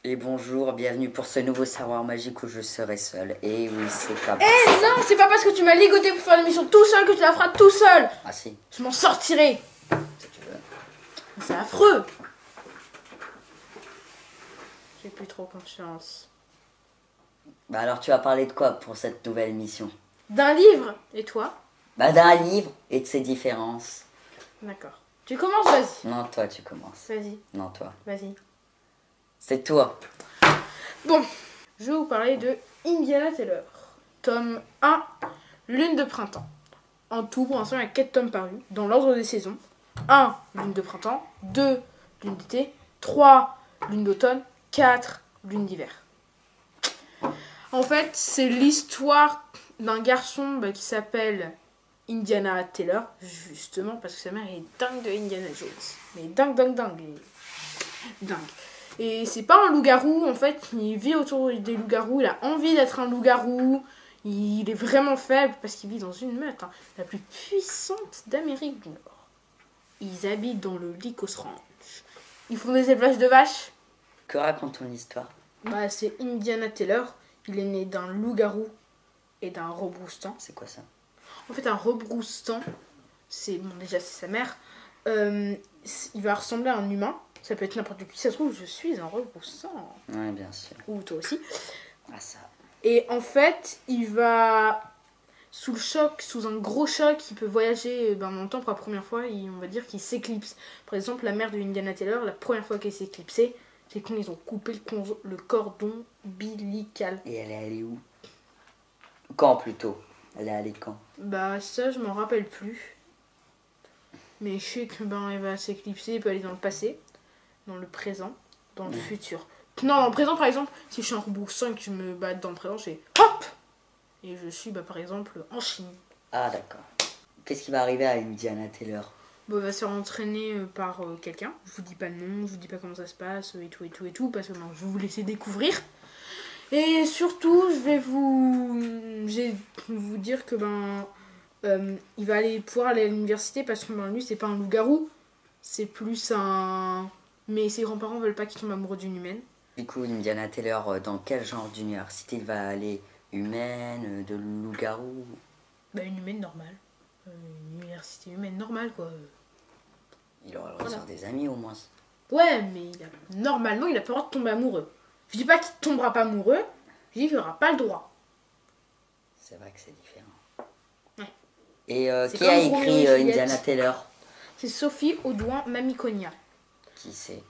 Et bonjour, bienvenue pour ce nouveau savoir magique où je serai seul. Et oui, c'est comme Eh non, c'est pas parce que tu m'as ligoté pour faire l'émission tout seul que tu la feras tout seul. Ah si, Je m'en sortirai. si tu veux. C'est affreux. J'ai plus trop confiance. Bah alors tu vas parler de quoi pour cette nouvelle émission? D'un livre. Et toi? Bah d'un livre et de ses différences. D'accord. Tu commences, vas-y. Non, toi tu commences. Vas-y, Non, toi. vas-y. C'est toi. Bon, je vais vous parler de Indiana Taylor. Tome 1, Lune de printemps. En tout, pour l'instant, il y a 4 tomes parus, dans l'ordre des saisons. 1, Lune de printemps. 2, Lune d'été. 3, Lune d'automne. 4, Lune d'hiver. En fait, c'est l'histoire d'un garçon qui s'appelle Indiana Taylor, justement, parce que sa mère est dingue de Indiana Jones. Mais dingue. Dingue. Et c'est pas un loup-garou, en fait, il vit autour des loups-garous, il a envie d'être un loup-garou, il est vraiment faible parce qu'il vit dans une meute, la plus puissante d'Amérique du Nord. Ils habitent dans le Lycos Ranch. Ils font des élevages de vaches. Que raconte ton histoire? C'est Indiana Taylor, il est né d'un loup-garou et d'un rebroustan. C'est quoi ça? En fait, un rebroustan, déjà c'est sa mère, il va ressembler à un humain. Ça peut être n'importe qui. Ça se trouve, je suis un rebroussan. Ouais, bien sûr. Ou toi aussi. Ah ça. Et en fait, il va sous le choc, sous un gros choc, il peut voyager dans le temps pour la première fois. On va dire qu'il s'éclipse. Par exemple, la mère de Indiana Taylor, la première fois qu'elle s'est éclipsée, c'est quand ils ont coupé le cordon ombilical. Et elle est allée où? Quand plutôt? Elle est allée quand? Ça, je m'en rappelle plus. Mais je sais que elle va s'éclipser, elle peut aller dans le passé, dans le présent, dans le futur. Non, dans le présent, par exemple, si je suis un rebroussan et que je me bats dans le présent, je fais hop. Et je suis, par exemple, en Chine. Ah d'accord. Qu'est-ce qui va arriver à Indiana Taylor? Elle va se faire entraîner par quelqu'un. Je vous dis pas le nom, je vous dis pas comment ça se passe, et tout, parce que je vais vous laisser découvrir. Et surtout, je vais vous dire que il va pouvoir aller à l'université parce que lui, c'est pas un loup-garou, c'est plus un. Mais ses grands-parents veulent pas qu'il tombe amoureux d'une humaine. Du coup, Indiana Taylor, dans quel genre d'université il va aller? Humaine, de loup-garou? Une humaine normale. Une université humaine normale, quoi. Il aura le droit de faire des amis au moins. Ouais, mais normalement, il a pas le droit de tomber amoureux. Je dis pas qu'il tombera pas amoureux, je dis qu'il aura pas le droit. C'est vrai que c'est différent. Ouais. Et C'est qui a comme Roméo écrit et Juliette. Indiana Taylor? C'est Sophie Audouin-Mamikonian. Qui c'est?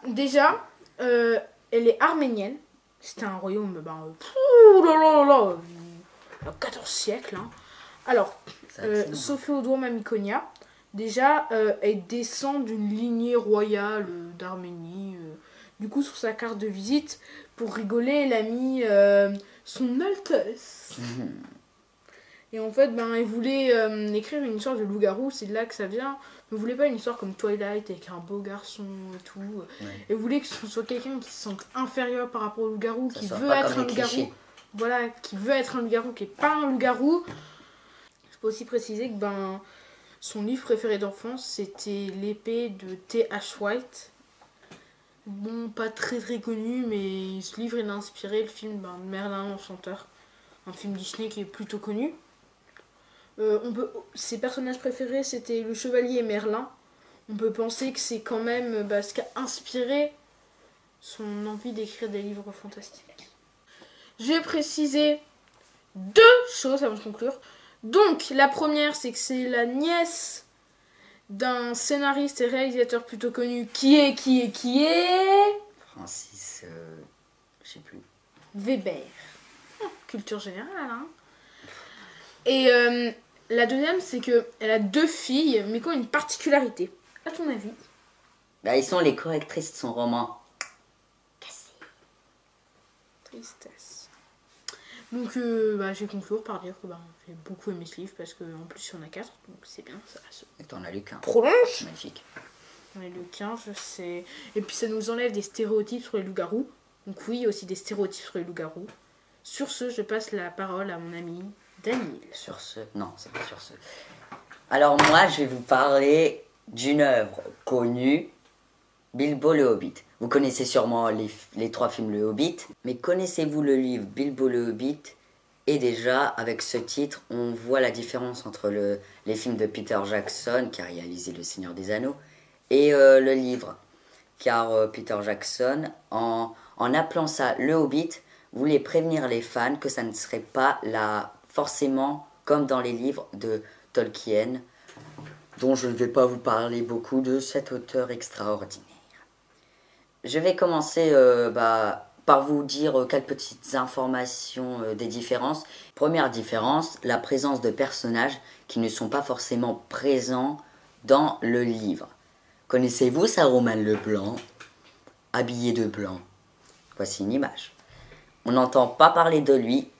Déjà, elle est arménienne. C'était un royaume, il y a 14 siècles. Alors, Sophie Audouin-Mamikonian, déjà, elle descend d'une lignée royale d'Arménie. Du coup, sur sa carte de visite, pour rigoler, elle a mis son Altesse. Et en fait, elle voulait écrire une histoire de loup-garou, c'est de là que ça vient. Elle voulait pas une histoire comme Twilight avec un beau garçon et tout. Ouais. Elle voulait que ce soit quelqu'un qui se sente inférieur par rapport au loup-garou, qui soit veut pas être comme un les loup-garou. clichés. Voilà, qui veut être un loup-garou, qui est pas un loup-garou. Je peux aussi préciser que son livre préféré d'enfance, c'était L'épée de T.H. White. Bon, pas très très connu, mais ce livre il a inspiré le film Merlin l'Enchanteur, un film Disney qui est plutôt connu. Ses personnages préférés c'était le chevalier et Merlin. On peut penser que c'est quand même ce qui a inspiré son envie d'écrire des livres fantastiques. Je vais préciser 2 choses avant de conclure. Donc, la première, c'est que c'est la nièce d'un scénariste et réalisateur plutôt connu qui est Francis, je sais plus. Weber. Culture générale, Et la deuxième, c'est qu'elle a 2 filles, mais qui ont une particularité. À ton avis? Ils sont les correctrices de son roman. Cassé. Tristesse. Donc, je vais conclure par dire que j'ai beaucoup aimé ce livre parce qu'en plus, il y en a 4, donc c'est bien, ça se Et t'en as lu qu'un. prolonge. Magique. On est le 15, je sais. Et puis, ça nous enlève des stéréotypes sur les loups-garous. Donc, oui, il y a aussi des stéréotypes sur les loups-garous. Sur ce, je passe la parole à mon ami Daniel. Sur ce, non, c'est pas sur ce. Alors moi, je vais vous parler d'une œuvre connue, Bilbo le Hobbit. Vous connaissez sûrement les 3 films Le Hobbit, mais connaissez-vous le livre Bilbo le Hobbit? Et déjà, avec ce titre, on voit la différence entre les films de Peter Jackson, qui a réalisé Le Seigneur des Anneaux, et le livre. Car Peter Jackson, en appelant ça Le Hobbit, voulait prévenir les fans que ça ne serait pas là forcément comme dans les livres de Tolkien, dont je ne vais pas vous parler beaucoup de cet auteur extraordinaire. Je vais commencer par vous dire quelques petites informations des différences. Première différence, la présence de personnages qui ne sont pas forcément présents dans le livre. Connaissez-vous Saruman le Blanc, habillé de blanc? Voici une image. On n'entend pas parler de lui,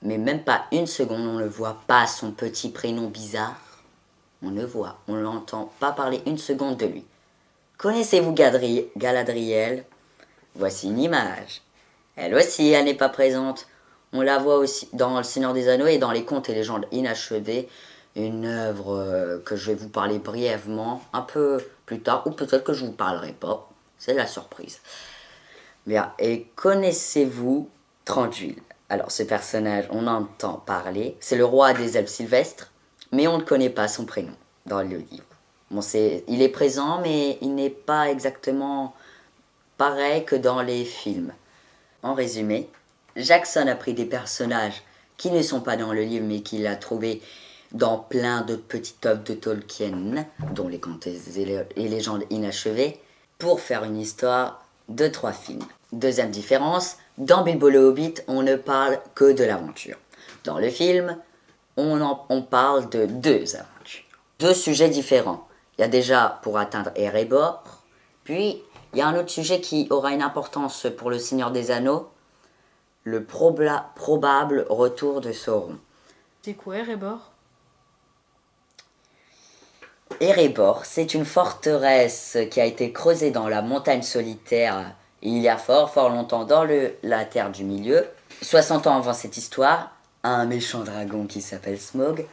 mais même pas une seconde, on ne voit pas son petit prénom bizarre. On n'entend pas parler une seconde de lui. Connaissez-vous Galadriel? Voici une image. Elle aussi, elle n'est pas présente. On la voit aussi dans Le Seigneur des Anneaux et dans Les Contes et légendes inachevées, une œuvre que je vais vous parler brièvement un peu plus tard, ou peut-être que je ne vous parlerai pas. C'est la surprise. Bien, et connaissez-vous Thranduil? Alors, ce personnage, on entend parler. C'est le roi des elfes sylvestres, mais on ne connaît pas son prénom dans le livre. Bon, il est présent, mais il n'est pas exactement pareil que dans les films. En résumé, Jackson a pris des personnages qui ne sont pas dans le livre, mais qu'il a trouvés dans plein de petites œuvres de Tolkien, dont les contes et légendes inachevées, pour faire une histoire de 3 films. Deuxième différence, dans Bilbo le Hobbit, on ne parle que de l'aventure. Dans le film, on parle de 2 aventures. 2 sujets différents. Il y a déjà pour atteindre Erebor, puis il y a un autre sujet qui aura une importance pour le Seigneur des Anneaux, le probable retour de Sauron. C'est quoi Erebor? Erebor, c'est une forteresse qui a été creusée dans la montagne solitaire il y a fort longtemps dans la Terre du Milieu. 60 ans avant cette histoire, un méchant dragon qui s'appelle Smaug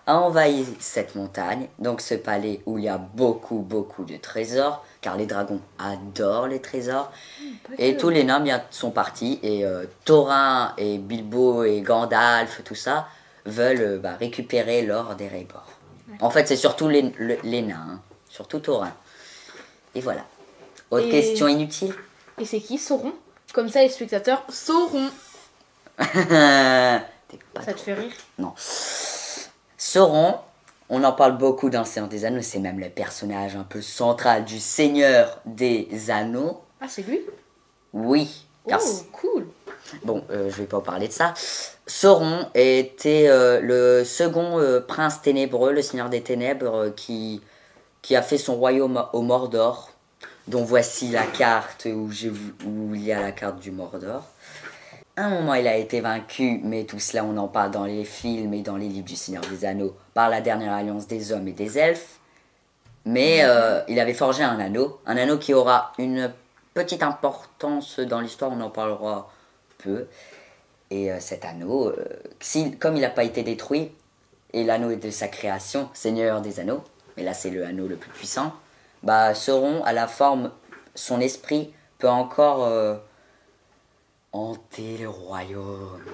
a envahi cette montagne, donc ce palais où il y a beaucoup de trésors, car les dragons adorent les trésors. Et tous les nains sont partis, et Thorin et Bilbo et Gandalf, tout ça, veulent récupérer l'or d'Erebor. En fait, c'est surtout les nains, hein, surtout Thorin. Et voilà. Autre question inutile? Et c'est qui Sauron? Comme ça, les spectateurs sauront. Ça te fait rire? Non. Sauron, on en parle beaucoup dans Le Seigneur des Anneaux, c'est même le personnage un peu central du Seigneur des Anneaux. Ah, c'est lui? Oui. Oh, cool. Bon, je vais pas parler de ça. Sauron était le second prince ténébreux, le Seigneur des Ténèbres, qui a fait son royaume au Mordor, dont voici la carte où il y a la carte du Mordor. À un moment, il a été vaincu, mais tout cela, on en parle dans les films et dans les livres du Seigneur des Anneaux, par la dernière alliance des hommes et des elfes. Mais il avait forgé un anneau qui aura une petite importance dans l'histoire, on en parlera peu. Et cet anneau, comme il n'a pas été détruit, et l'anneau est de sa création, Seigneur des Anneaux, mais là c'est le anneau le plus puissant, Sauron, à la forme, son esprit peut encore hanter le royaume.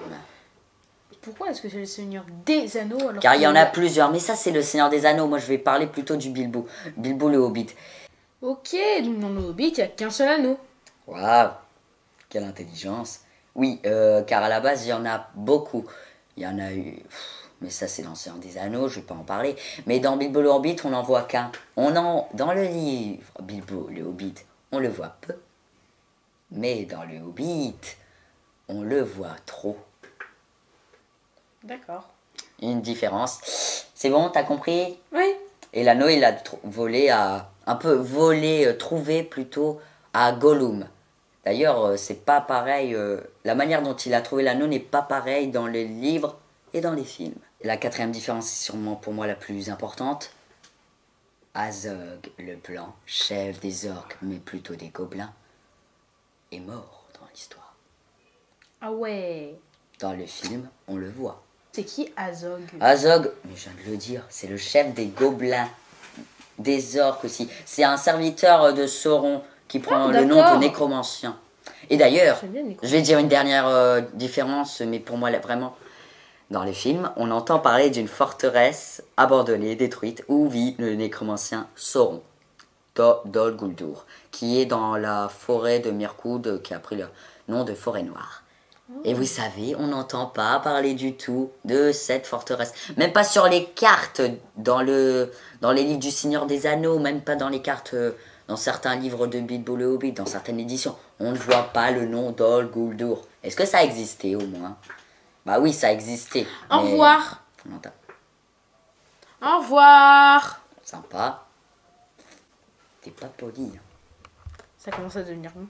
Pourquoi est-ce que c'est le Seigneur des Anneaux alors? Car il y en a plusieurs, mais ça c'est le Seigneur des Anneaux, moi je vais parler plutôt du Bilbo le Hobbit. Ok, donc dans le Hobbit, il n'y a qu'un seul anneau. Waouh, quelle intelligence. Oui, car à la base, il y en a beaucoup. Il y en a eu... Mais ça, c'est dans le Seigneur des Anneaux, je ne vais pas en parler. Mais dans Bilbo le Hobbit, on n'en voit qu'un. Dans le livre Bilbo le Hobbit, on le voit peu. Mais dans le Hobbit, on le voit trop. D'accord. Une différence. C'est bon, t'as compris? Oui. Et l'anneau, il a trouvé plutôt à Gollum. D'ailleurs, c'est pas pareil, la manière dont il a trouvé l'anneau n'est pas pareille dans les livres et dans les films. Et la 4e différence, c'est sûrement pour moi la plus importante. Azog le Blanc, chef des orques, mais plutôt des gobelins, est mort dans l'histoire. Ah ouais. Dans le film, on le voit. C'est qui Azog? Azog, mais je viens de le dire, c'est le chef des gobelins, des orques aussi. C'est un serviteur de Sauron, qui prend le nom de d'accord. nécromancien. Et d'ailleurs, J'aime bien Nico. je vais dire une dernière différence, mais pour moi, là, vraiment, dans les films, on entend parler d'une forteresse abandonnée, détruite, où vit le nécromancien Sauron, Dol Guldur, qui est dans la forêt de Mirkwood, qui a pris le nom de forêt noire. Et vous savez, on n'entend pas parler du tout de cette forteresse. Même pas sur les cartes, dans les livres du Seigneur des Anneaux, même pas dans les cartes, dans certains livres de Bilbo le Hobbit, dans certaines éditions. On ne voit pas le nom Dol Guldur. Est-ce que ça existait au moins? Bah oui, ça existait. Au Mais revoir. on entend. Au revoir. Sympa. T'es pas poli. Ça commence à devenir bon.